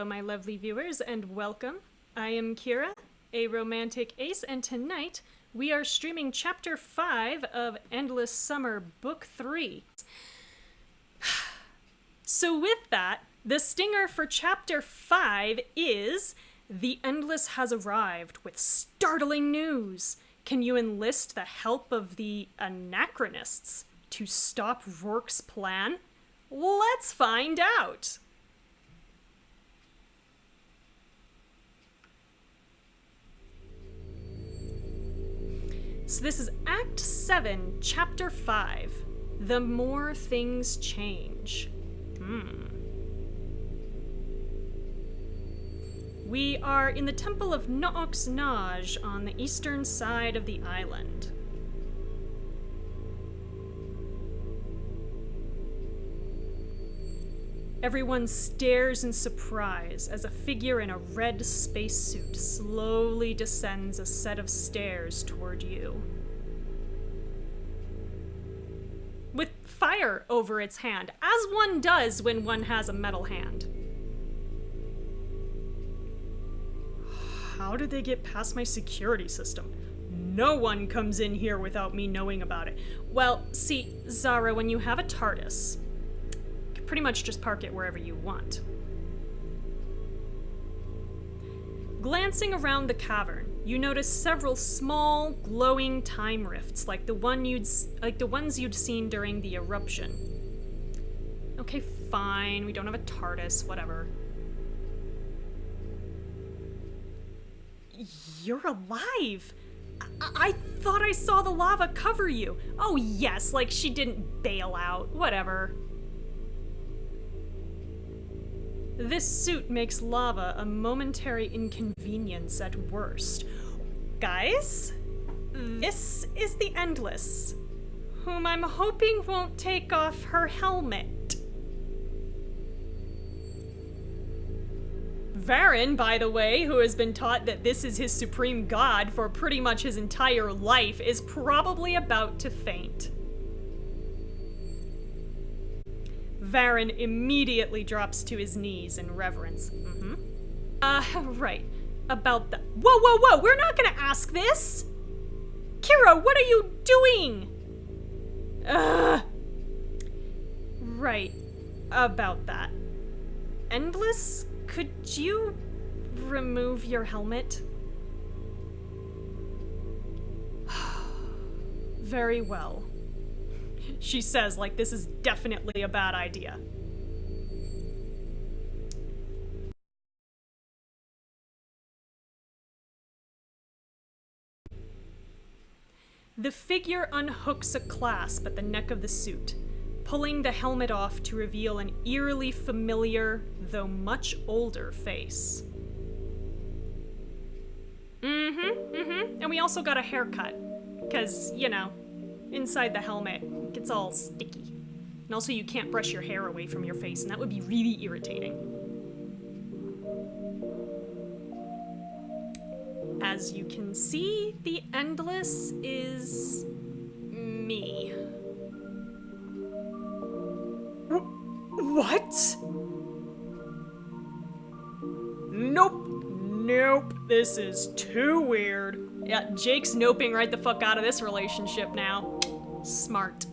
Hello, my lovely viewers, and welcome. I am Kira, a romantic ace, and tonight we are streaming Chapter 5 of Endless Summer, Book 3. So with that, the stinger for Chapter 5 is The Endless has arrived with startling news. Can you enlist the help of the Anachronists to stop Rourke's plan? Let's find out! So this is Act 7, Chapter 5. The More Things Change. We are in the Temple of Noox Naj on the eastern side of the island. Everyone stares in surprise as a figure in a red spacesuit slowly descends a set of stairs toward you. With fire over its hand, as one does when one has a metal hand. How did they get past my security system? No one comes in here without me knowing about it. Well, see, Zara, when you have a TARDIS, pretty much just park it wherever you want. Glancing around the cavern, you notice several small, glowing time rifts, like the ones you'd seen during the eruption. Okay, fine, we don't have a TARDIS, whatever. You're alive! I thought I saw the lava cover you. Oh yes, like she didn't bail out, whatever. This suit makes lava a momentary inconvenience at worst. Guys, this is the Endless, whom I'm hoping won't take off her helmet. Varen, by the way, who has been taught that this is his supreme god for pretty much his entire life, is probably about to faint. Varen immediately drops to his knees in reverence. Right. About that. Whoa, whoa, whoa! We're not gonna ask this! Kira, what are you doing? Right. About that. Endless, could you remove your helmet? Very well. She says, like this is definitely a bad idea. The figure unhooks a clasp at the neck of the suit, pulling the helmet off to reveal an eerily familiar, though much older face. And we also got a haircut, because, you know, inside the helmet, gets all sticky. And also you can't brush your hair away from your face, and that would be really irritating. As you can see, the Endless is me. What? Nope, this is too weird. Yeah, Jake's noping right the fuck out of this relationship now. Smart.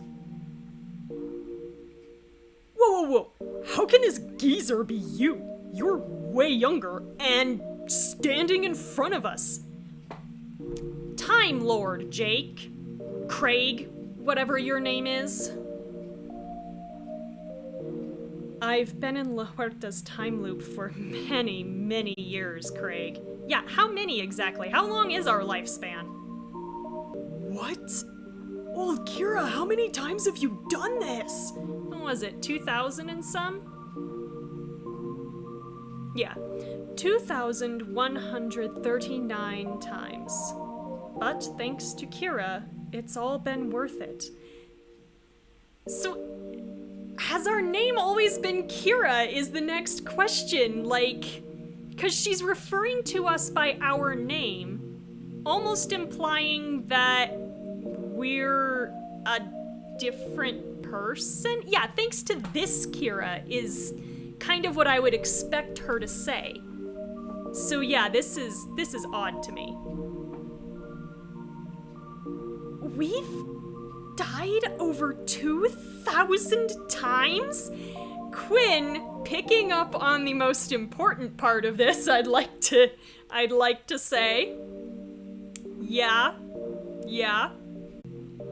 Whoa. How can this geezer be you? You're way younger and standing in front of us. Time Lord, Jake. Craig, whatever your name is. I've been in La Huerta's time loop for many, many years, Craig. Yeah, how many exactly? How long is our lifespan? What? Old Kira, how many times have you done this? What was it, 2,000 and some? Yeah, 2,139 times. But thanks to Kira, it's all been worth it. So, has our name always been Kira is the next question, like, because she's referring to us by our name, almost implying that we're a different person? Yeah, thanks to this Kira is kind of what I would expect her to say. So yeah, this is odd to me. We've died over 2,000 times? Quinn, picking up on the most important part of this, I'd like to say. Yeah.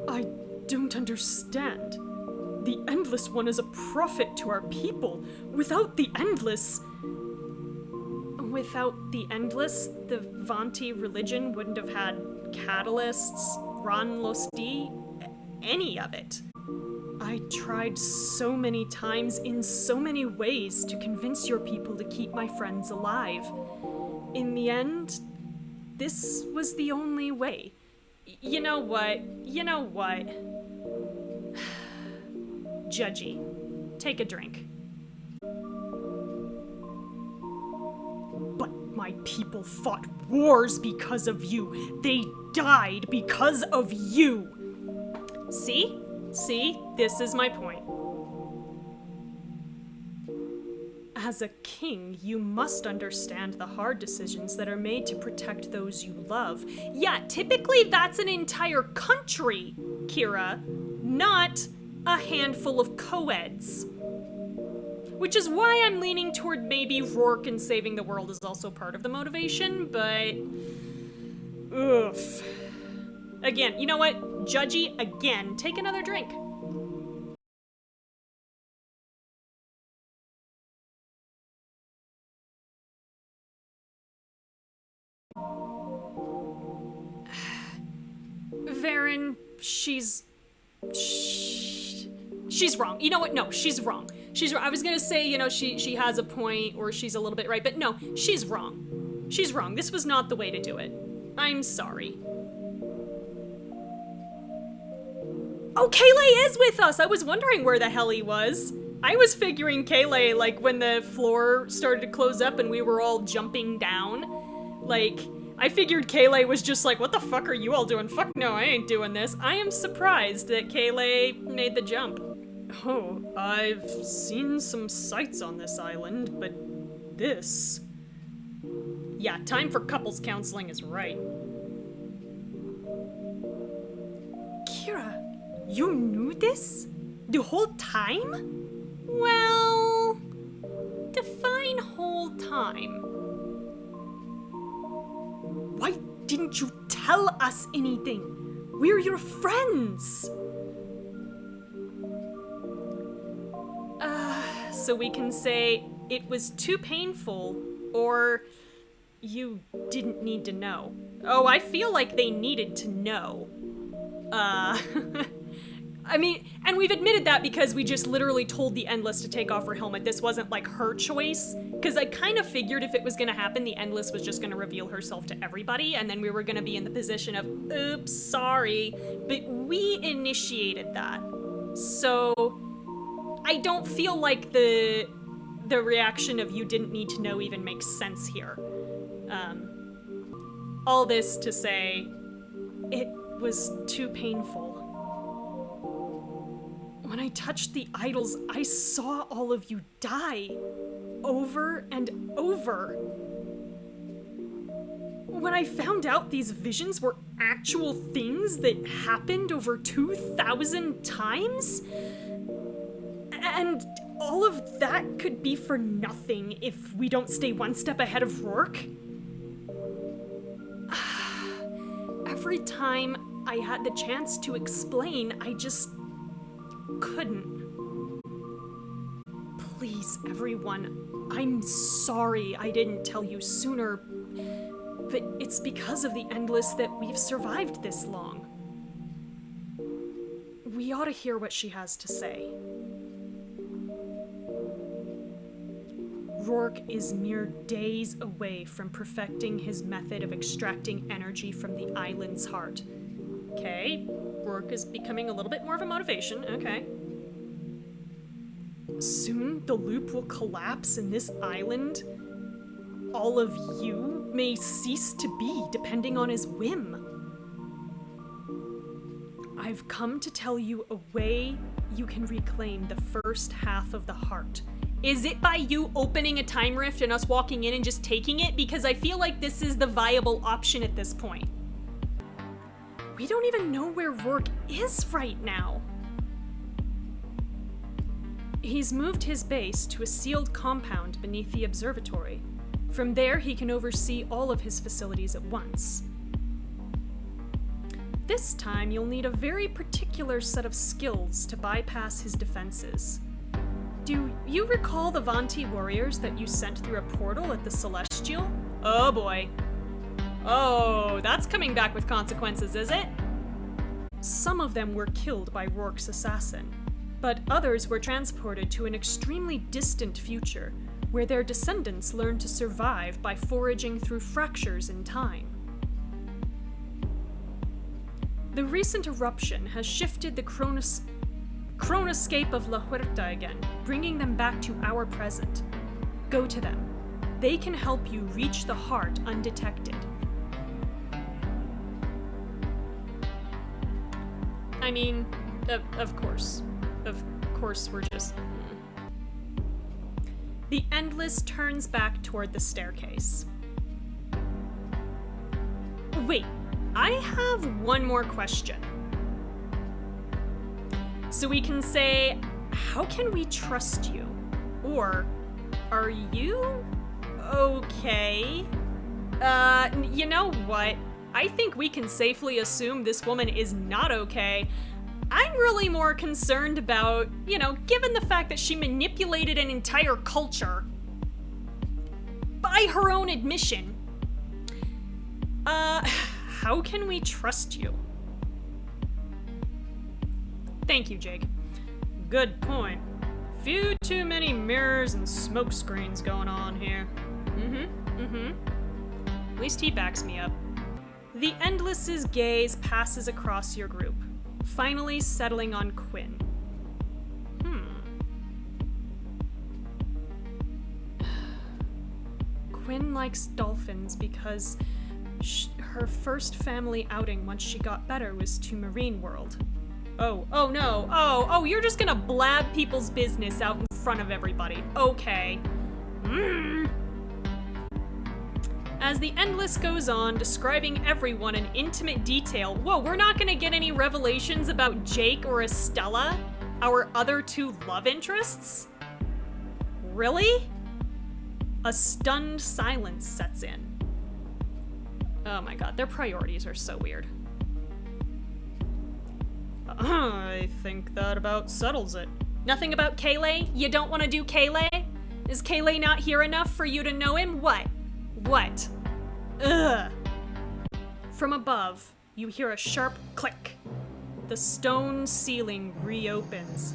I don't understand. The Endless One is a prophet to our people. Without the Endless, the Vanti religion wouldn't have had catalysts, Ran Losti, any of it. I tried so many times in so many ways to convince your people to keep my friends alive. In the end, this was the only way. You know what? Judgy, take a drink. But my people fought wars because of you. They died because of you. See? This is my point. As a king, you must understand the hard decisions that are made to protect those you love. Yeah, typically that's an entire country, Kira, not a handful of co-eds. Which is why I'm leaning toward maybe Rourke and saving the world is also part of the motivation, but... oof. Again, you know what? Judgy, again, take another drink. Varen, she's wrong. You know what? No, she's wrong. I was gonna say, she has a point, or she's a little bit right, but no, she's wrong. She's wrong. This was not the way to do it. I'm sorry. Oh, Kayle is with us! I was wondering where the hell he was. I was figuring Kayle, like, when the floor started to close up and we were all jumping down. Like, I figured Kayle was just like, what the fuck are you all doing? Fuck no, I ain't doing this. I am surprised that Kayle made the jump. Oh, I've seen some sights on this island, but this... Yeah, time for couples counseling is right. Kira, you knew this? The whole time? Well... define whole time. Why didn't you tell us anything? We're your friends! So we can say it was too painful, or you didn't need to know. Oh, I feel like they needed to know. I mean, and we've admitted that because we just literally told the Endless to take off her helmet. This wasn't like her choice, because I kind of figured if it was gonna happen, the Endless was just gonna reveal herself to everybody, and then we were gonna be in the position of, oops, sorry, but we initiated that. So I don't feel like the reaction of you didn't need to know even makes sense here. All this to say, it was too painful. When I touched the idols, I saw all of you die. Over and over. When I found out these visions were actual things that happened over 2,000 times, and all of that could be for nothing if we don't stay one step ahead of Rourke. Every time I had the chance to explain, I just couldn't. Please, everyone, I'm sorry I didn't tell you sooner, but it's because of the Endless that we've survived this long. We ought to hear what she has to say. Rourke is mere days away from perfecting his method of extracting energy from the island's heart. Okay, Rourke is becoming a little bit more of a motivation, okay. Soon, the loop will collapse and this island, all of you, may cease to be, depending on his whim. I've come to tell you a way you can reclaim the first half of the heart, Is it by you opening a time rift and us walking in and just taking it? Because I feel like this is the viable option at this point. We don't even know where Rourke is right now. He's moved his base to a sealed compound beneath the observatory. From there, he can oversee all of his facilities at once. This time, you'll need a very particular set of skills to bypass his defenses. Do you recall the Vanti warriors that you sent through a portal at the Celestial? Oh boy. Oh, that's coming back with consequences, is it? Some of them were killed by Rourke's assassin, but others were transported to an extremely distant future, where their descendants learned to survive by foraging through fractures in time. The recent eruption has shifted the chronoscape of La Huerta again, bringing them back to our present. Go to them. They can help you reach the heart undetected. I mean, of course. Of course we're just... The Endless turns back toward the staircase. Wait, I have one more question. So we can say, how can we trust you? Or, are you okay? You know what? I think we can safely assume this woman is not okay. I'm really more concerned about, given the fact that she manipulated an entire culture by her own admission. How can we trust you? Thank you, Jake. Good point. Few too many mirrors and smoke screens going on here. At least he backs me up. The Endless's gaze passes across your group, finally settling on Quinn. Quinn likes dolphins because her first family outing once she got better was to Marine World. Oh no. Oh, you're just gonna blab people's business out in front of everybody. Okay. As the Endless goes on, describing everyone in intimate detail. Whoa, we're not gonna get any revelations about Jake or Estella? Our other two love interests? Really? A stunned silence sets in. Oh my god, their priorities are so weird. I think that about settles it. Nothing about Kayleigh? You don't want to do Kayleigh? Is Kayleigh not here enough for you to know him? What? Ugh. From above, you hear a sharp click. The stone ceiling reopens.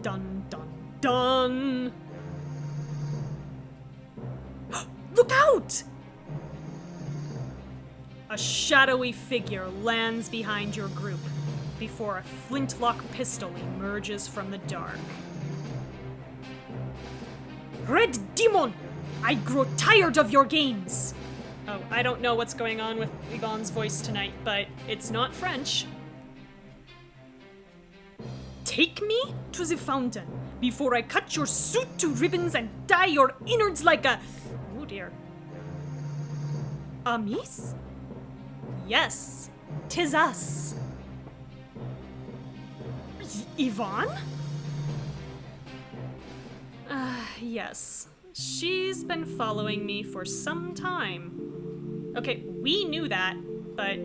Dun dun dun! Look out! A shadowy figure lands behind your group before a flintlock pistol emerges from the dark. Red Demon! I grow tired of your games! Oh, I don't know what's going on with Yvonne's voice tonight, but it's not French. Take me to the fountain before I cut your suit to ribbons and dye your innards like a... Oh dear. Amis? Yes, 'tis us. Yvonne? Yes. She's been following me for some time. Okay, we knew that, but...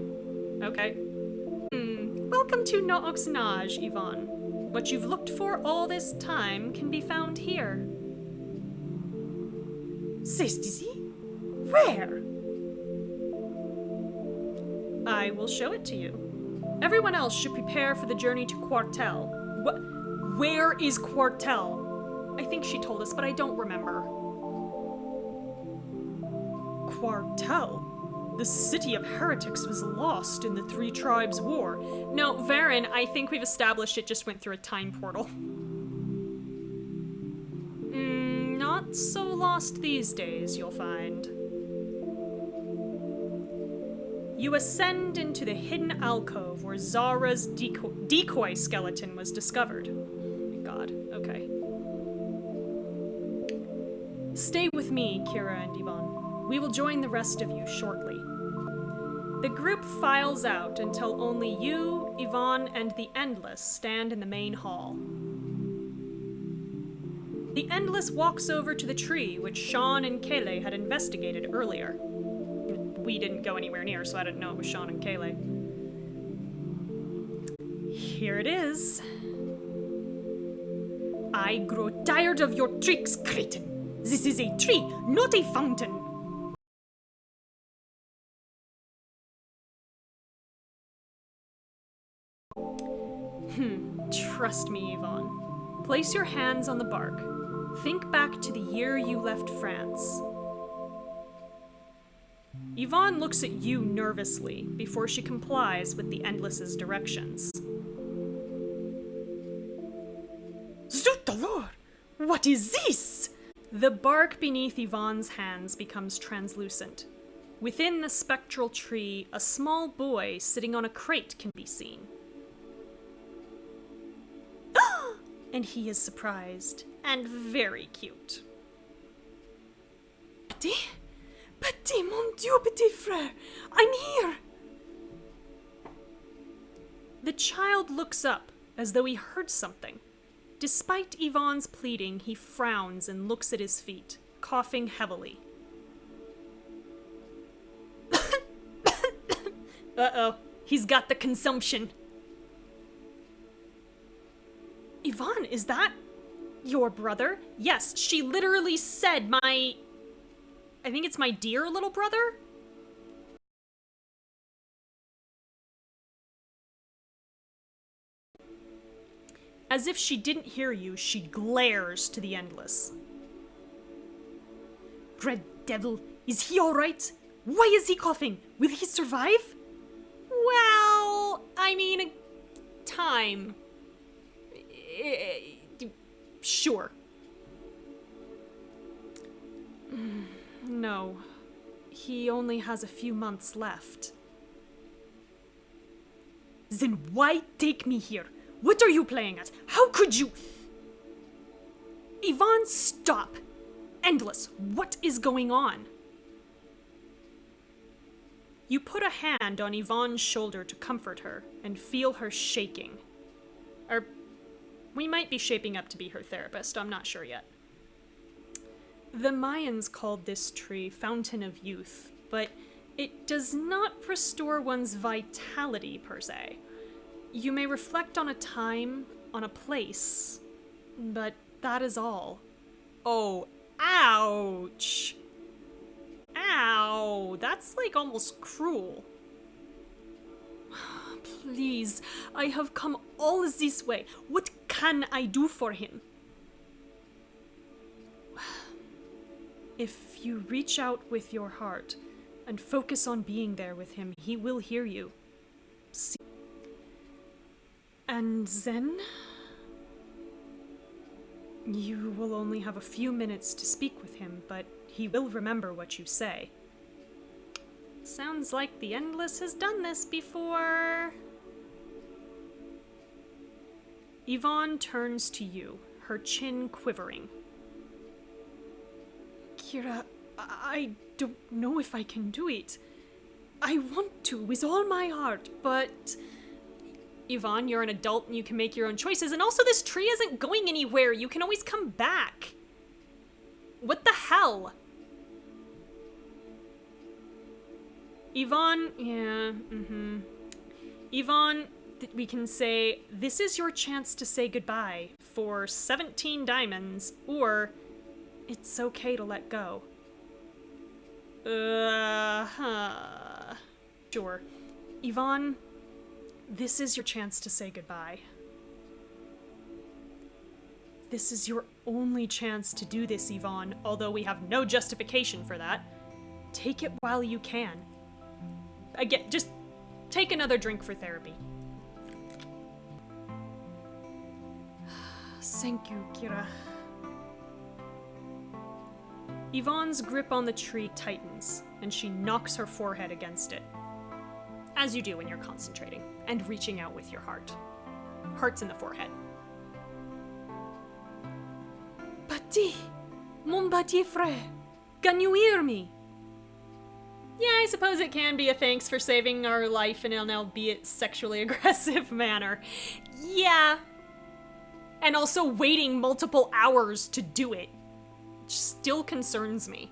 okay. Welcome to Nooxnage, Yvonne. What you've looked for all this time can be found here. C'est ici? Where? I will show it to you. Everyone else should prepare for the journey to Quartel. Where is Quartel? I think she told us, but I don't remember. Quartel? The city of heretics was lost in the Three Tribes War. No, Varen, I think we've established it just went through a time portal. Not so lost these days, you'll find. You ascend into the hidden alcove where Zara's decoy skeleton was discovered. Oh my god, okay. Stay with me, Kira and Yvonne. We will join the rest of you shortly. The group files out until only you, Yvonne, and the Endless stand in the main hall. The Endless walks over to the tree which Sean and Kayleigh had investigated earlier. We didn't go anywhere near, so I didn't know it was Sean and Kayleigh. Here it is. I grow tired of your tricks, cretin. This is a tree, not a fountain. Trust me, Yvonne. Place your hands on the bark. Think back to the year you left France. Yvonne looks at you nervously before she complies with the Endless's directions. Zut the Lord! What is this? The bark beneath Yvonne's hands becomes translucent. Within the spectral tree, a small boy sitting on a crate can be seen. And he is surprised and very cute. Petit, mon Dieu, petit frère, I'm here! The child looks up as though he heard something. Despite Yvonne's pleading, he frowns and looks at his feet, coughing heavily. Uh-oh, he's got the consumption. Yvonne, is that your brother? Yes, she literally said I think it's my dear little brother? As if she didn't hear you, she glares to the Endless. Red Devil, is he all right? Why is he coughing? Will he survive? Well, I mean, time. Sure. No. He only has a few months left. Then why take me here? What are you playing at? How could you? Yvonne, stop! Endless, what is going on? You put a hand on Yvonne's shoulder to comfort her and feel her shaking. Or we might be shaping up to be her therapist, I'm not sure yet. The Mayans called this tree Fountain of Youth, but it does not restore one's vitality per se. You may reflect on a time, on a place, but that is all. Oh, ouch! Ow, that's like almost cruel. Please, I have come all this way. What can I do for him? If you reach out with your heart and focus on being there with him, he will hear you. See? And then you will only have a few minutes to speak with him, but he will remember what you say. Sounds like the Endless has done this before. Yvonne turns to you, her chin quivering. Kira, I don't know if I can do it. I want to with all my heart, but... Yvonne, you're an adult and you can make your own choices, and also this tree isn't going anywhere. You can always come back. What the hell? Yvonne, Yvonne, we can say, this is your chance to say goodbye for 17 diamonds, or it's okay to let go. Sure. Yvonne, this is your chance to say goodbye. This is your only chance to do this, Yvonne, although we have no justification for that. Take it while you can. Again, just take another drink for therapy. Thank you, Kira. Yvonne's grip on the tree tightens, and she knocks her forehead against it. As you do when you're concentrating, and reaching out with your heart. Heart's in the forehead. Petit, Mon petit frère, can you hear me? Yeah, I suppose it can be a thanks for saving our life in an albeit sexually aggressive manner. Yeah. And also waiting multiple hours to do it. Which still concerns me.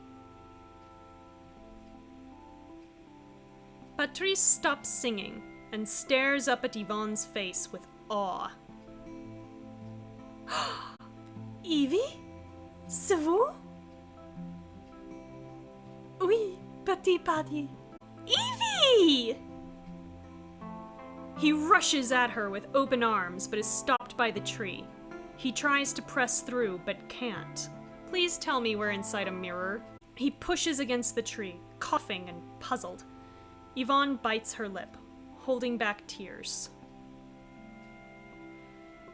Patrice stops singing and stares up at Yvonne's face with awe. Evie? C'est vous? Oui, petit Patty. Evie! He rushes at her with open arms, but is stopped by the tree. He tries to press through, but can't. Please tell me we're inside a mirror. He pushes against the tree, coughing and puzzled. Yvonne bites her lip, holding back tears.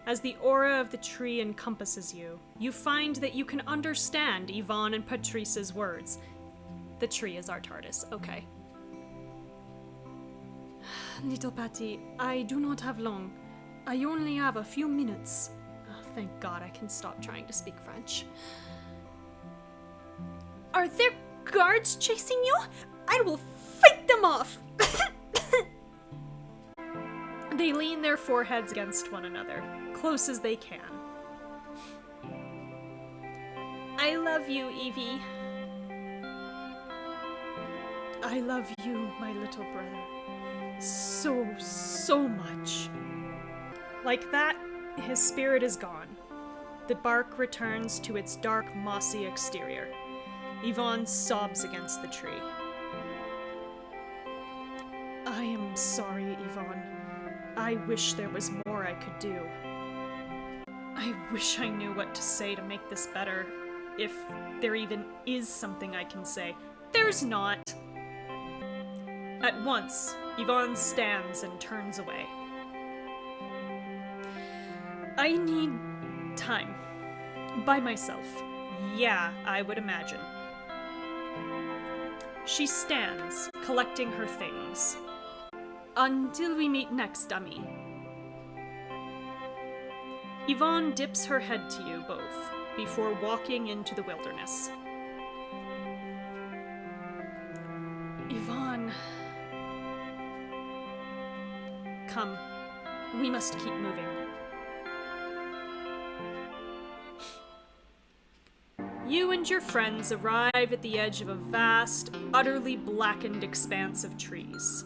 As the aura of the tree encompasses you, you find that you can understand Yvonne and Patrice's words. The tree is our TARDIS, okay. Little Patty, I do not have long. I only have a few minutes. Oh, thank God I can stop trying to speak French. Are there guards chasing you? I will fight them off! They lean their foreheads against one another, close as they can. I love you, Evie. I love you, my little brother. So much. Like that, his spirit is gone. The bark returns to its dark, mossy exterior. Yvonne sobs against the tree. I am sorry, Yvonne. I wish there was more I could do. I wish I knew what to say to make this better. If there even is something I can say. There's not. At once, Yvonne stands and turns away. I need time. By myself. Yeah, I would imagine. She stands, collecting her things. Until we meet next, dummy. Yvonne dips her head to you both, before walking into the wilderness. Yvonne... Come, we must keep moving. You and your friends arrive at the edge of a vast, utterly blackened expanse of trees.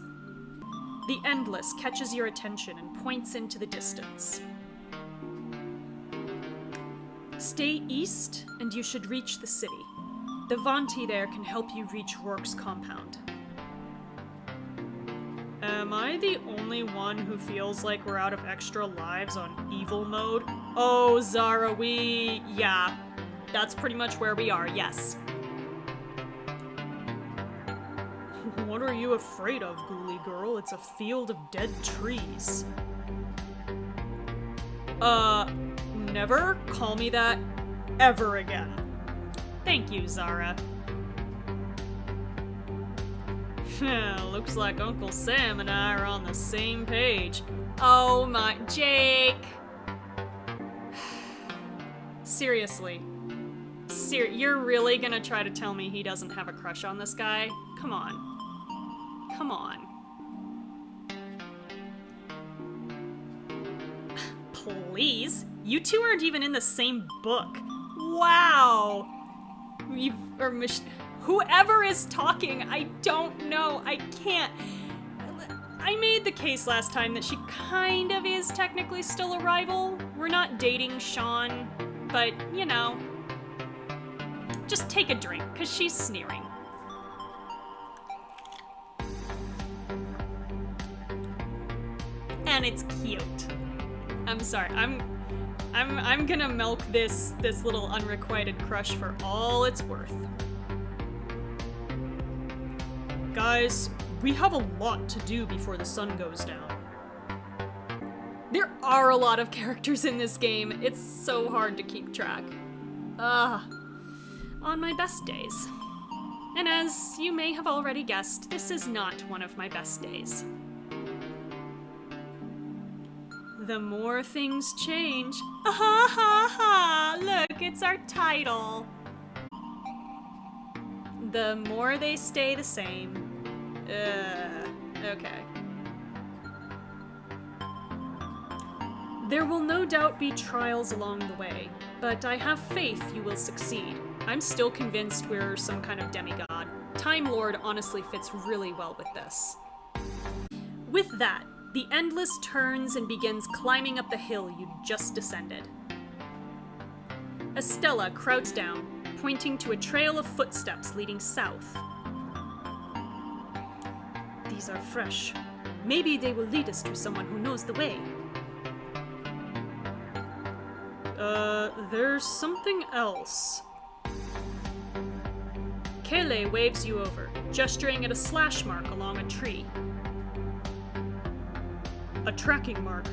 The Endless catches your attention and points into the distance. Stay east, and you should reach the city. The Vanti there can help you reach Rourke's compound. Am I the only one who feels like we're out of extra lives on evil mode? Oh, Zara, yeah. That's pretty much where we are, yes. What are you afraid of, ghoulie girl? It's a field of dead trees. Never call me that ever again. Thank you, Zara. Looks like Uncle Sam and I are on the same page. Oh my, Jake! Seriously. You're really gonna try to tell me he doesn't have a crush on this guy? Come on. Come on. Please? You two aren't even in the same book. Wow! Whoever is talking, I don't know. I can't. I made the case last time that she kind of is technically still a rival. We're not dating Sean, but, you know. Just take a drink, because she's sneering. And it's cute. I'm sorry, I'm gonna milk this little unrequited crush for all it's worth. Guys, we have a lot to do before the sun goes down. There are a lot of characters in this game. It's so hard to keep track. On my best days. And as you may have already guessed, this is not one of my best days. The more things change. Ha ha ha! Look, it's our title. the more they stay the same. Okay. There will no doubt be trials along the way, but I have faith you will succeed. I'm still convinced we're some kind of demigod. Time Lord honestly fits really well with this. With that, the Endless turns and begins climbing up the hill you just descended. Estella crouches down, pointing to a trail of footsteps leading south. These are fresh. Maybe they will lead us to someone who knows the way. There's something else. Kele waves you over, gesturing at a slash mark along a tree. A tracking mark.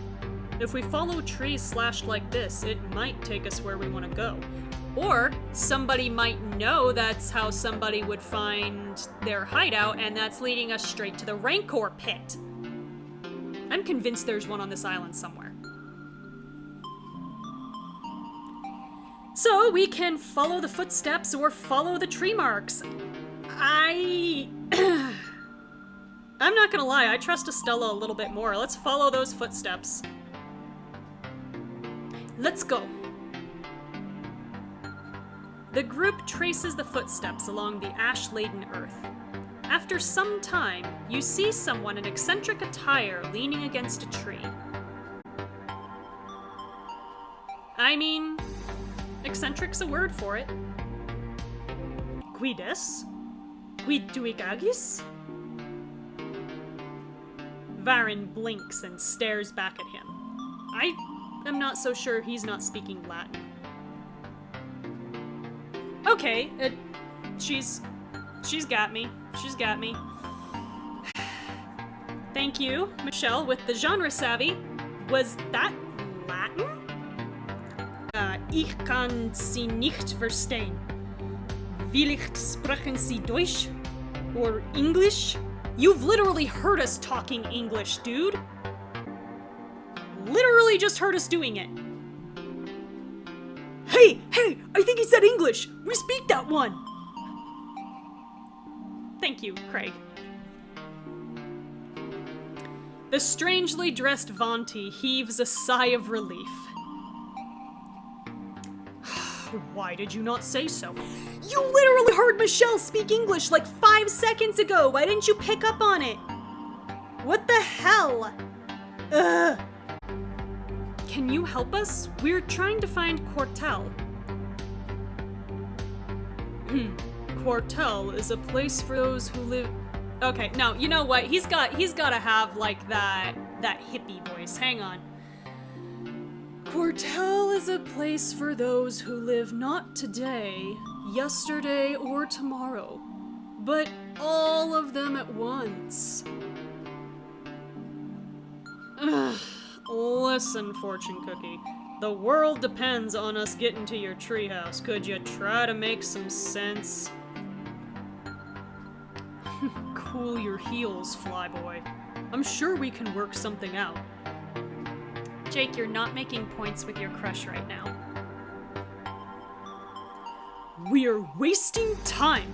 If we follow trees slashed like this, it might take us where we want to go. Or somebody might know that's how somebody would find their hideout, and that's leading us straight to the Rancor pit. I'm convinced there's one on this island somewhere. So we can follow the footsteps or follow the tree marks. I'm not gonna lie, I trust Estella a little bit more. Let's follow those footsteps. Let's go. The group traces the footsteps along the ash-laden earth. After some time, you see someone in eccentric attire leaning against a tree. I mean, eccentric's a word for it. Guides? Guiduigagis? Varen blinks and stares back at him. I am not so sure he's not speaking Latin. Okay, she's got me. She's got me. Thank you, Michelle, with the genre savvy. Was that Latin? Ich kann Sie nicht verstehen. Vielleicht sprechen Sie Deutsch? Or English? You've literally heard us talking English, dude. Literally just heard us doing it. Hey, I think he said English. We speak that one. Thank you, Craig. The strangely dressed Vanti heaves a sigh of relief. Why did you not say so? You literally heard Michelle speak English like 5 seconds ago. Why didn't you pick up on it? What the hell? Ugh. Can you help us? We're trying to find Quartel. Quartel is a place for those who live... Okay, no, you know what? He's gotta have, like, that hippie voice. Hang on. Quartel is a place for those who live not today, yesterday, or tomorrow, but all of them at once. Ugh. Listen, Fortune Cookie. The world depends on us getting to your treehouse. Could you try to make some sense? Cool your heels, Flyboy. I'm sure we can work something out. Jake, you're not making points with your crush right now. We're wasting time.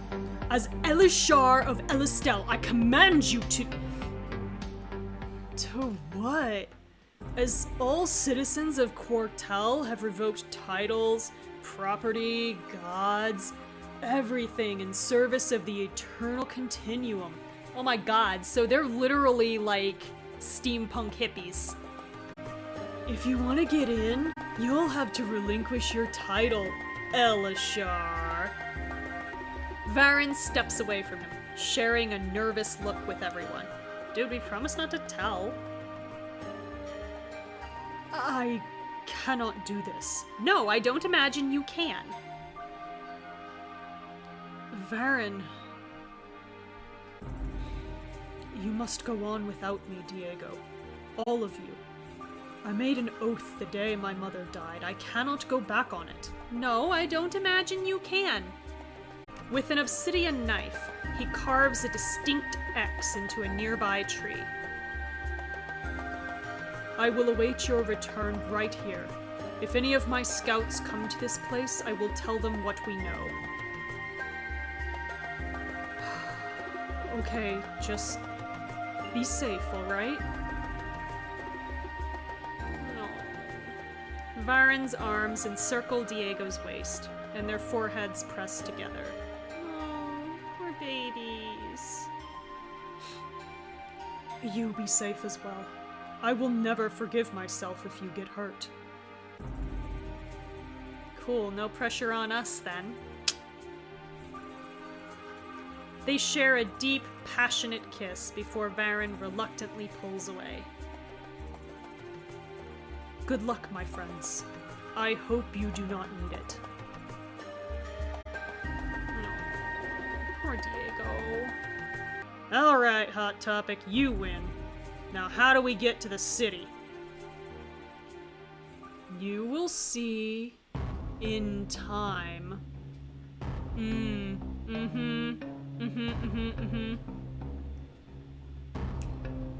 As Elishar of Elistel, I command you to... To what? As all citizens of Quartel have revoked titles, property, gods, everything in service of the eternal continuum. Oh my god, so they're literally like steampunk hippies. If you want to get in, you'll have to relinquish your title, Elishar. Varen steps away from him, sharing a nervous look with everyone. Dude, we promised not to tell. I cannot do this. No, I don't imagine you can. Varen. You must go on without me, Diego. All of you. I made an oath the day my mother died. I cannot go back on it. No, I don't imagine you can. With an obsidian knife, he carves a distinct X into a nearby tree. I will await your return right here. If any of my scouts come to this place, I will tell them what we know. Okay, just be safe, alright? No. Varen's arms encircle Diego's waist, and their foreheads press together. Oh, poor babies. You be safe as well. I will never forgive myself if you get hurt. Cool, no pressure on us then. They share a deep, passionate kiss before Varen reluctantly pulls away. Good luck, my friends. I hope you do not need it. No. Poor Diego. Alright, Hot Topic, you win. Now how do we get to the city? You will see in time.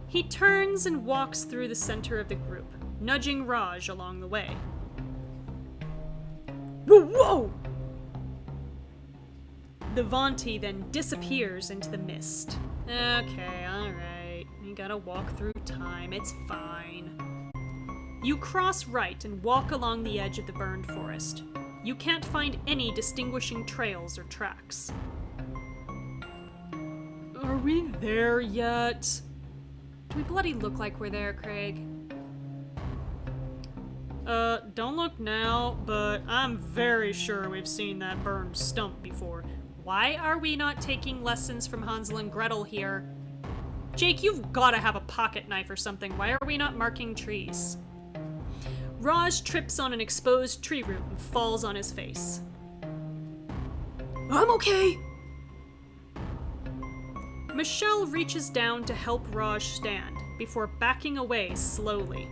He turns and walks through the center of the group, nudging Raj along the way. Whoa! The Vanti then disappears into the mist. Okay, alright. You gotta walk through time, it's fine. You cross right and walk along the edge of the burned forest. You can't find any distinguishing trails or tracks. Are we there yet? Do we bloody look like we're there, Craig? Don't look now, but I'm very sure we've seen that burned stump before. Why are we not taking lessons from Hansel and Gretel here? Jake, you've gotta have a pocket knife or something. Why are we not marking trees? Raj trips on an exposed tree root and falls on his face. I'm okay! Michelle reaches down to help Raj stand, before backing away slowly.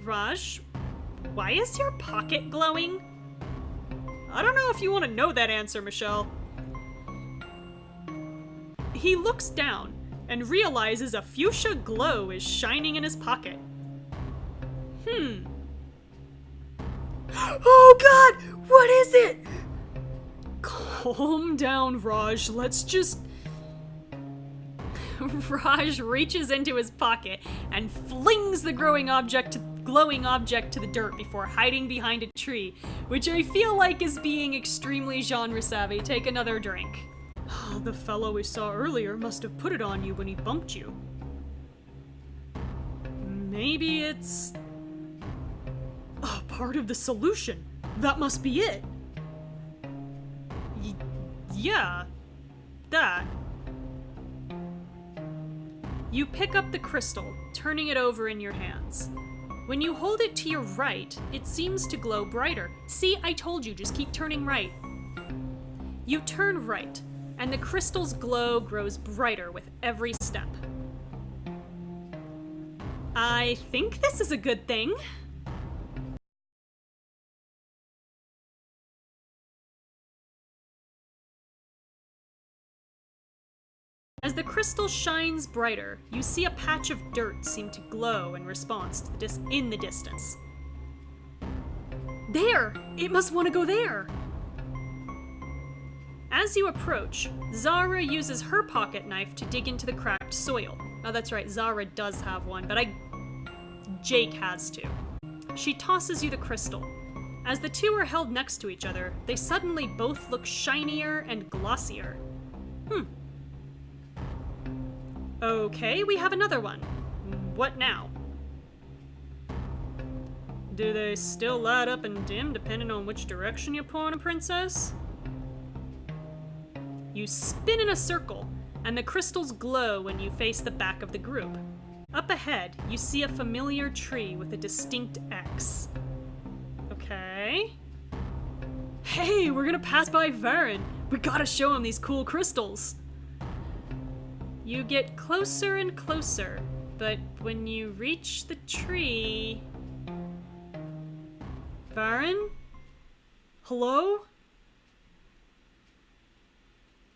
Raj? Why is your pocket glowing? I don't know if you want to know that answer, Michelle. He looks down and realizes a fuchsia glow is shining in his pocket. Oh god! What is it? Calm down, Raj. Let's just... Raj reaches into his pocket and flings the glowing object to the dirt before hiding behind a tree, which I feel like is being extremely genre savvy. Take another drink. The fellow we saw earlier must have put it on you when he bumped you. Maybe it's... part of the solution. That must be it. Yeah, that. You pick up the crystal, turning it over in your hands. When you hold it to your right, it seems to glow brighter. See, I told you, just keep turning right. You turn right, and the crystal's glow grows brighter with every step. I think this is a good thing. As the crystal shines brighter, you see a patch of dirt seem to glow in response to in the distance. There! It must want to go there! As you approach, Zara uses her pocket knife to dig into the cracked soil. Oh, that's right, Zara does have one, but Jake has to. She tosses you the crystal. As the two are held next to each other, they suddenly both look shinier and glossier. Okay, we have another one. What now? Do they still light up and dim depending on which direction you point a princess? You spin in a circle, and the crystals glow when you face the back of the group. Up ahead, you see a familiar tree with a distinct X. Okay. Hey, we're gonna pass by Varen. We gotta show him these cool crystals. You get closer and closer, but when you reach the tree... Varen? Hello?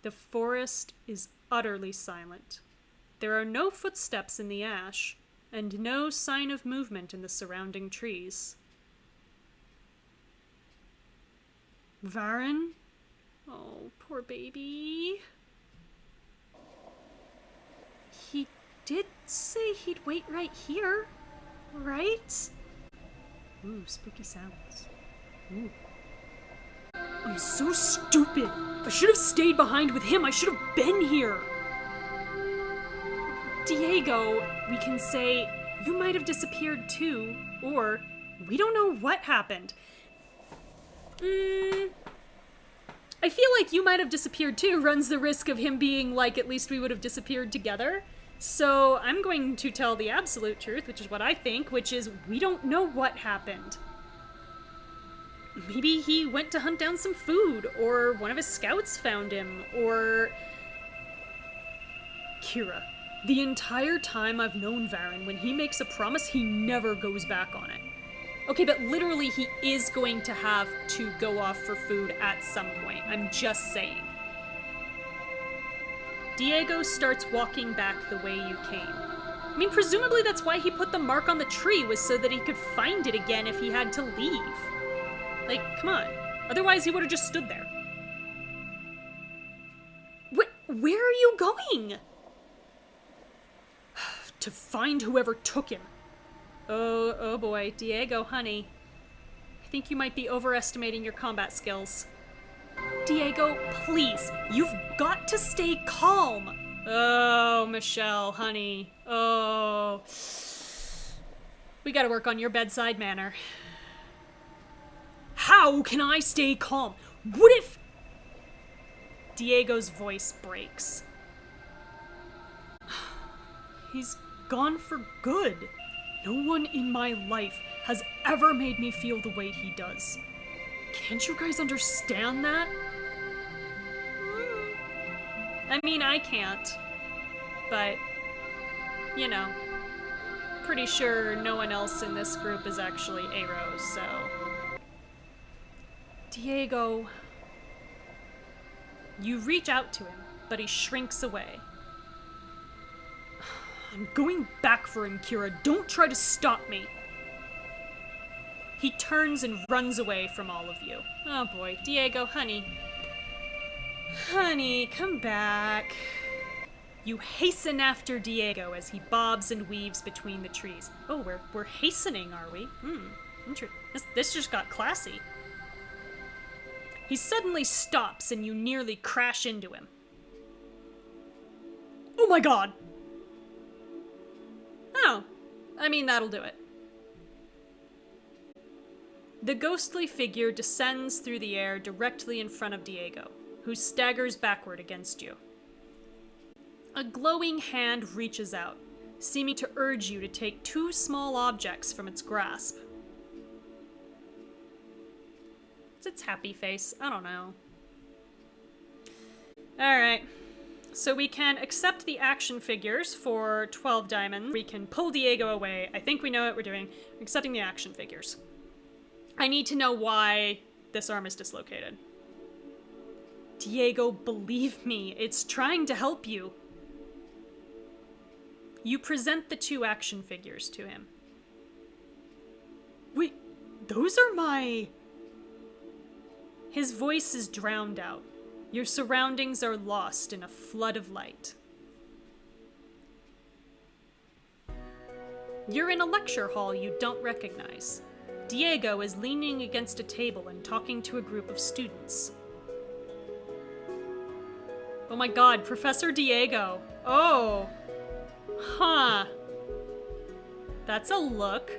The forest is utterly silent. There are no footsteps in the ash, and no sign of movement in the surrounding trees. Varen? Oh, poor baby. He did say he'd wait right here, right? Ooh, spooky sounds. Ooh. I'm so stupid. I should have stayed behind with him. I should have been here. Diego, we can say, you might have disappeared too, or we don't know what happened. I feel like you might have disappeared too runs the risk of him being like, at least we would have disappeared together. So I'm going to tell the absolute truth, which is what I think, which is we don't know what happened. Maybe he went to hunt down some food, or one of his scouts found him, or... Kira, the entire time I've known Varen, when he makes a promise, he never goes back on it. Okay, but literally he is going to have to go off for food at some point. I'm just saying. Diego starts walking back the way you came. I mean, presumably that's why he put the mark on the tree, was so that he could find it again if he had to leave. Like, come on. Otherwise he would have just stood there. Where are you going? To find whoever took him. Oh boy, Diego, honey. I think you might be overestimating your combat skills. Diego, please, you've got to stay calm. Oh, Michelle, honey. Oh. We gotta work on your bedside manner. How can I stay calm? What if... Diego's voice breaks. He's gone for good. No one in my life has ever made me feel the way he does. Can't you guys understand that? I mean, I can't. But, you know, pretty sure no one else in this group is actually Aero, so... Diego... You reach out to him, but he shrinks away. I'm going back for him, Kira. Don't try to stop me. He turns and runs away from all of you. Oh boy, Diego, honey. Honey, come back. You hasten after Diego as he bobs and weaves between the trees. Oh, we're hastening, are we? This just got classy. He suddenly stops and you nearly crash into him. Oh my god! Oh, I mean, that'll do it. The ghostly figure descends through the air directly in front of Diego, who staggers backward against you. A glowing hand reaches out, seeming to urge you to take two small objects from its grasp. It's its happy face, I don't know. Alright. So we can accept the action figures for 12 diamonds. We can pull Diego away. I think we know what we're doing. We're accepting the action figures. I need to know why this arm is dislocated. Diego, believe me, it's trying to help you. You present the two action figures to him. Wait, those are my... His voice is drowned out. Your surroundings are lost in a flood of light. You're in a lecture hall you don't recognize. Diego is leaning against a table and talking to a group of students. Oh my god, Professor Diego. Oh. Huh. That's a look.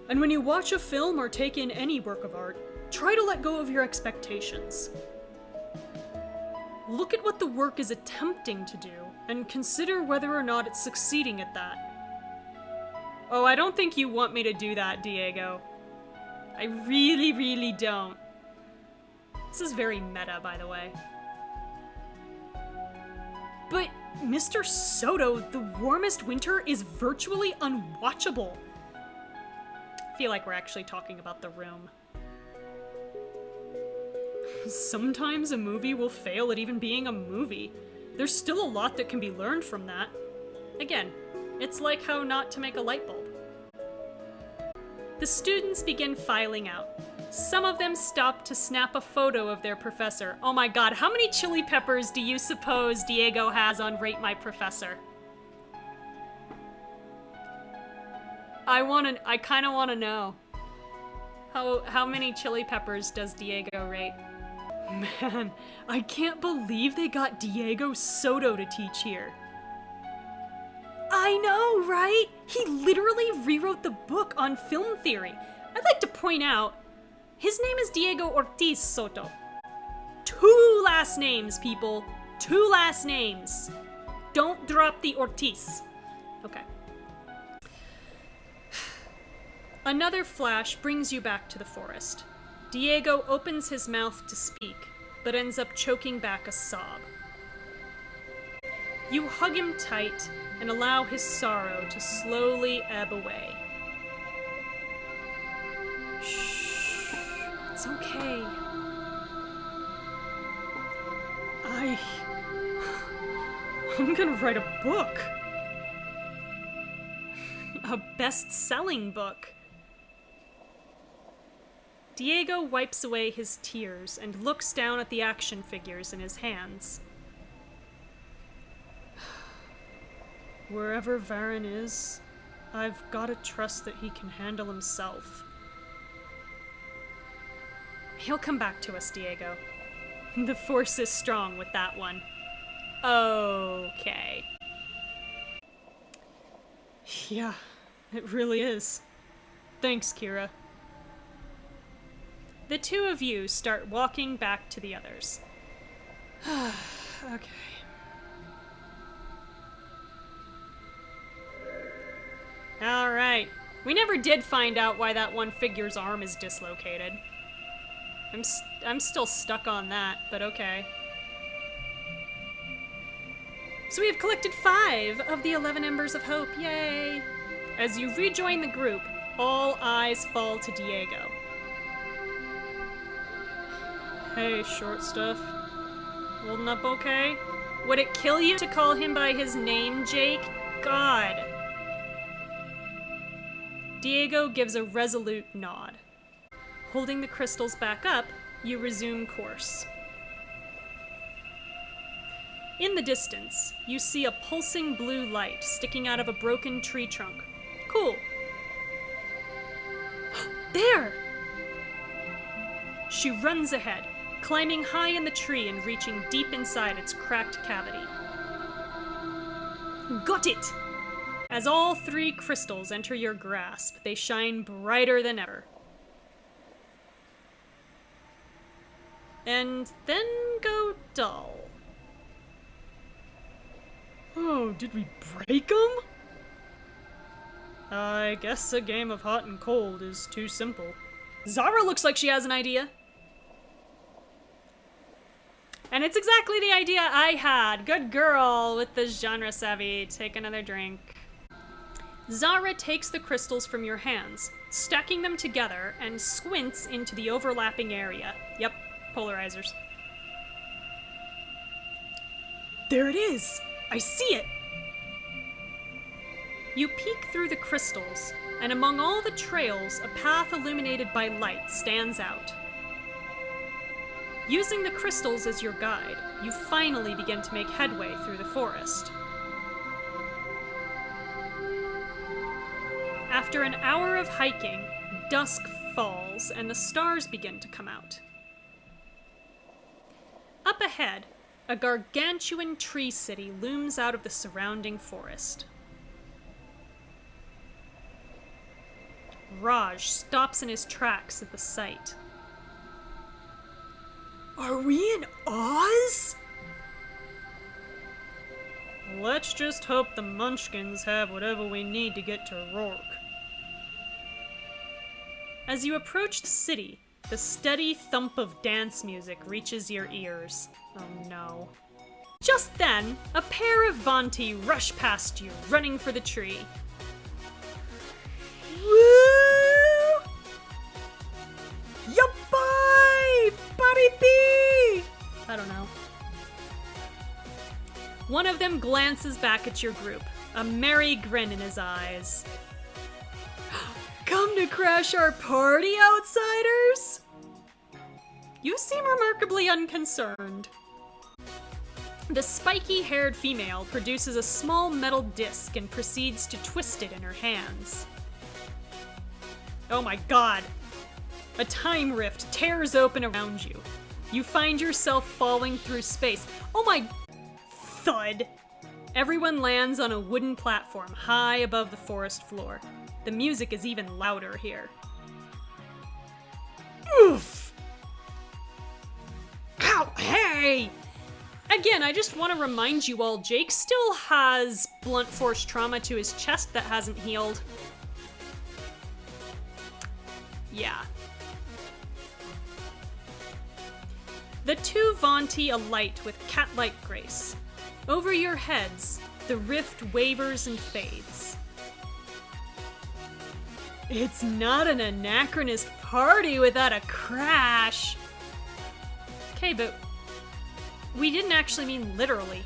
And when you watch a film or take in any work of art, try to let go of your expectations. Look at what the work is attempting to do, and consider whether or not it's succeeding at that. Oh, I don't think you want me to do that, Diego. I really, really don't. This is very meta, by the way. But, Mr. Soto, the warmest winter is virtually unwatchable. I feel like we're actually talking about The Room. Sometimes a movie will fail at even being a movie. There's still a lot that can be learned from that. Again, it's like how not to make a light bulb. The students begin filing out. Some of them stop to snap a photo of their professor. Oh my god, how many chili peppers do you suppose Diego has on Rate My Professor? I kinda wanna know. How many chili peppers does Diego rate? Man, I can't believe they got Diego Soto to teach here. I know, right? He literally rewrote the book on film theory. I'd like to point out, his name is Diego Ortiz Soto. 2 last names, people. 2 last names. Don't drop the Ortiz. Okay. Another flash brings you back to the forest. Diego opens his mouth to speak, but ends up choking back a sob. You hug him tight and allow his sorrow to slowly ebb away. Shh, it's okay. I'm gonna write a book. A best-selling book. Diego wipes away his tears and looks down at the action figures in his hands. Wherever Varen is, I've gotta trust that he can handle himself. He'll come back to us, Diego. The Force is strong with that one. Okay. Yeah, it really is. Thanks, Kira. The 2 of you start walking back to the others. Okay. Alright. We never did find out why that one figure's arm is dislocated. I'm still stuck on that, but okay. So we have collected 5 of the 11 Embers of Hope, yay! As you rejoin the group, all eyes fall to Diego. Hey, short stuff. Holding up okay? Would it kill you to call him by his name, Jake? God. Diego gives a resolute nod. Holding the crystals back up, you resume course. In the distance, you see a pulsing blue light sticking out of a broken tree trunk. Cool. There! She runs ahead, climbing high in the tree and reaching deep inside its cracked cavity. Got it! As all 3 crystals enter your grasp, they shine brighter than ever. And then go dull. Oh, did we break them? I guess a game of hot and cold is too simple. Zara looks like she has an idea. And it's exactly the idea I had. Good girl with the genre savvy. Take another drink. Zara takes the crystals from your hands, stacking them together, and squints into the overlapping area. Yep, polarizers. There it is! I see it! You peek through the crystals, and among all the trails, a path illuminated by light stands out. Using the crystals as your guide, you finally begin to make headway through the forest. After an hour of hiking, dusk falls and the stars begin to come out. Up ahead, a gargantuan tree city looms out of the surrounding forest. Raj stops in his tracks at the sight. Are we in Oz? Let's just hope the Munchkins have whatever we need to get to Rourke. As you approach the city, the steady thump of dance music reaches your ears. Oh no. Just then, a pair of Vanti rush past you, running for the tree. Woo! Yappy! Paripi! I don't know. One of them glances back at your group, a merry grin in his eyes. Come to crash our party, outsiders? You seem remarkably unconcerned. The spiky-haired female produces a small metal disc and proceeds to twist it in her hands. Oh my god. A time rift tears open around you. You find yourself falling through space. Oh my... Thud! Everyone lands on a wooden platform high above the forest floor. The music is even louder here. Oof! Ow! Hey! Again, I just want to remind you all, Jake still has blunt force trauma to his chest that hasn't healed. Yeah. The two Vaunty alight with cat-like grace. Over your heads, the rift wavers and fades. It's not an anachronist party without a crash. Okay, but we didn't actually mean literally.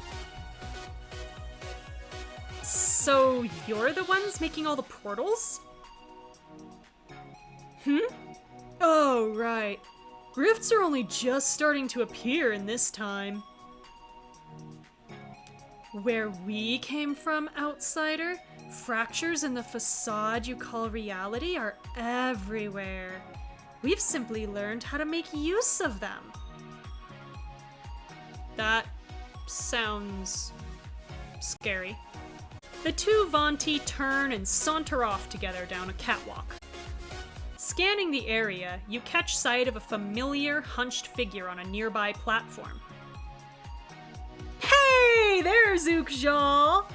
So you're the ones making all the portals? Oh, right. Rifts are only just starting to appear in this time. Where we came from, outsider, fractures in the facade you call reality are everywhere. We've simply learned how to make use of them. That sounds scary. The two Vaunty turn and saunter off together down a catwalk. Scanning the area, you catch sight of a familiar, hunched figure on a nearby platform. Hey, there's Ukjal!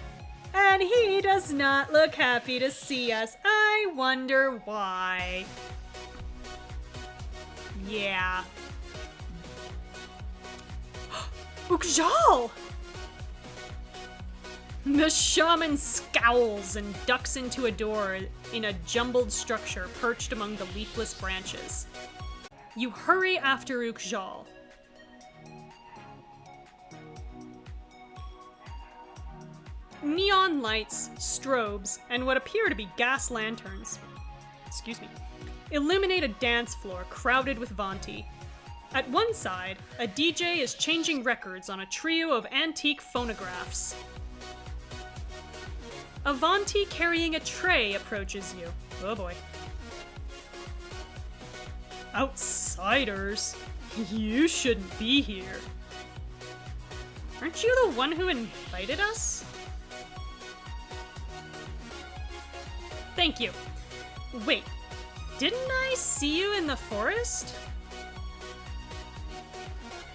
And he does not look happy to see us. I wonder why. Yeah. Ukjal! The shaman scowls and ducks into a door in a jumbled structure perched among the leafless branches. You hurry after Ukjal. Neon lights, strobes, and what appear to be gas lanterns, illuminate a dance floor crowded with Vaunty. At one side, a DJ is changing records on a trio of antique phonographs. A Vaunty carrying a tray approaches you. Oh boy. Outsiders? You shouldn't be here. Aren't you the one who invited us? Thank you. Wait, didn't I see you in the forest?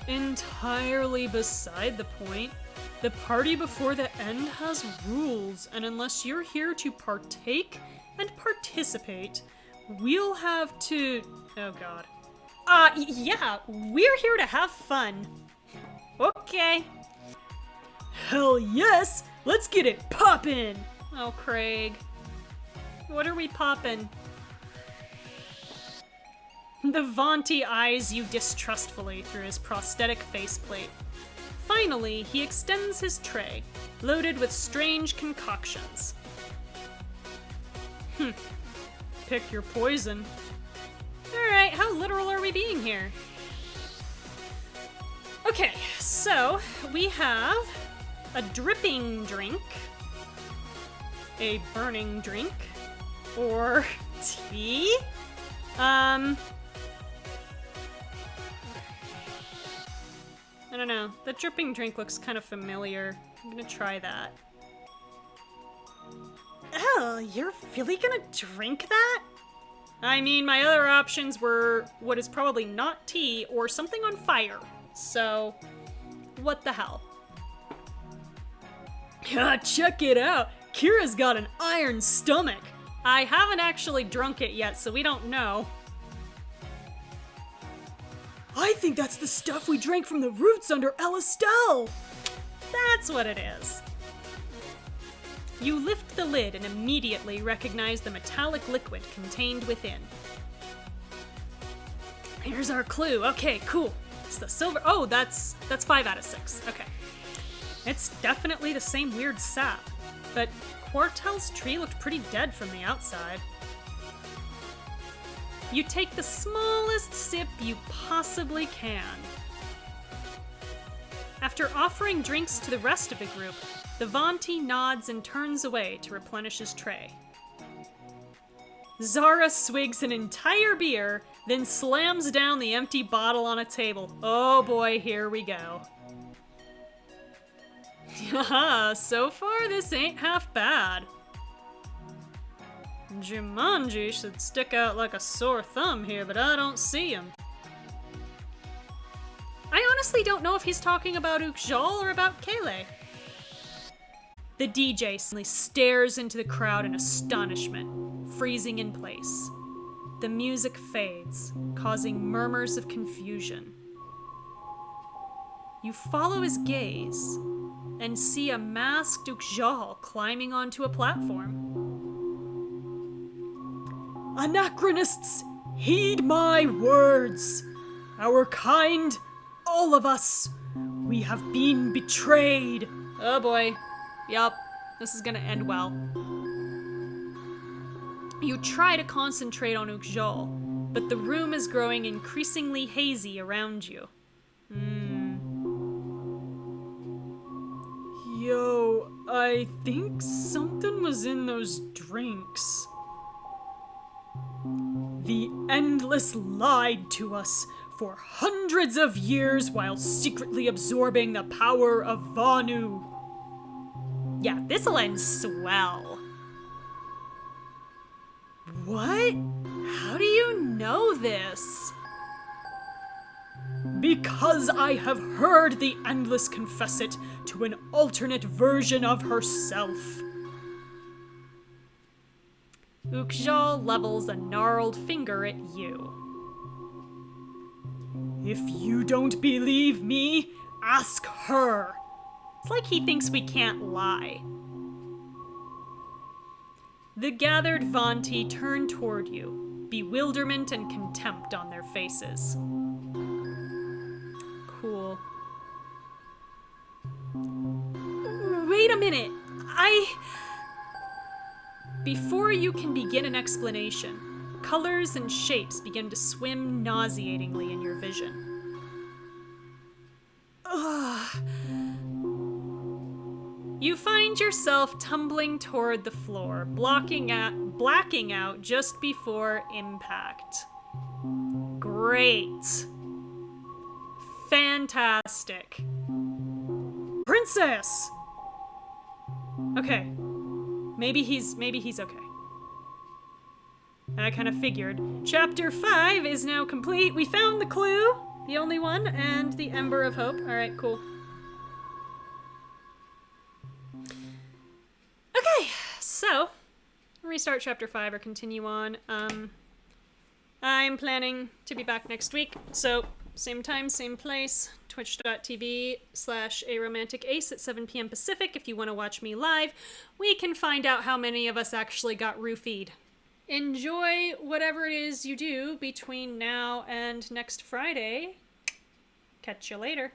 Entirely beside the point. The party before the end has rules, and unless you're here to partake and participate, we'll have to... Oh god. Yeah, we're here to have fun. Okay. Hell yes! Let's get it poppin'! Oh, Craig. What are we poppin'? The Vaunty eyes you distrustfully through his prosthetic faceplate. Finally, he extends his tray, loaded with strange concoctions. Pick your poison. Alright, how literal are we being here? Okay, so we have a dripping drink, a burning drink, or tea? I don't know. The dripping drink looks kind of familiar. I'm gonna try that. Oh, you're really gonna drink that? I mean, my other options were what is probably not tea or something on fire. So, what the hell? Check it out! Kira's got an iron stomach! I haven't actually drunk it yet, so we don't know. I think that's the stuff we drank from the roots under Elistelle! That's what it is. You lift the lid and immediately recognize the metallic liquid contained within. Here's our clue. Okay, cool. It's the silver... Oh, that's 5 out of 6. Okay. It's definitely the same weird sap, but Quartel's tree looked pretty dead from the outside. You take the smallest sip you possibly can. After offering drinks to the rest of the group, the Vanti nods and turns away to replenish his tray. Zara swigs an entire beer, then slams down the empty bottle on a table. Oh boy, here we go. Haha, so far this ain't half bad. Jumanji should stick out like a sore thumb here, but I don't see him. I honestly don't know if he's talking about Ukjal or about Kele. The DJ suddenly stares into the crowd in astonishment, freezing in place. The music fades, causing murmurs of confusion. You follow his gaze and see a masked Ukjal climbing onto a platform. Anachronists, heed my words. Our kind, all of us, we have been betrayed. Oh boy. Yup, this is gonna end well. You try to concentrate on Ukjal, but the room is growing increasingly hazy around you. Yo, I think something was in those drinks. The Endless lied to us for hundreds of years while secretly absorbing the power of Vanu. Yeah, this'll end swell. What? How do you know this? Because I have heard the Endless confess it to an alternate version of herself. Ukjal levels a gnarled finger at you. If you don't believe me, ask her. It's like he thinks we can't lie. The gathered Vanti turn toward you, bewilderment and contempt on their faces. Cool. Wait a minute! Before you can begin an explanation, colors and shapes begin to swim nauseatingly in your vision. Ugh. You find yourself tumbling toward the floor, blacking out just before impact. Great. Fantastic. Princess! Okay. Maybe he's okay. I kind of figured. Chapter 5 is now complete. We found the clue, the only one, and the Ember of Hope. Alright, cool. Okay, so, restart Chapter 5 or continue on. I'm planning to be back next week, so same time, same place, twitch.tv/aromanticace at 7 p.m. Pacific if you want to watch me live. We can find out how many of us actually got roofied. Enjoy whatever it is you do between now and next Friday. Catch you later.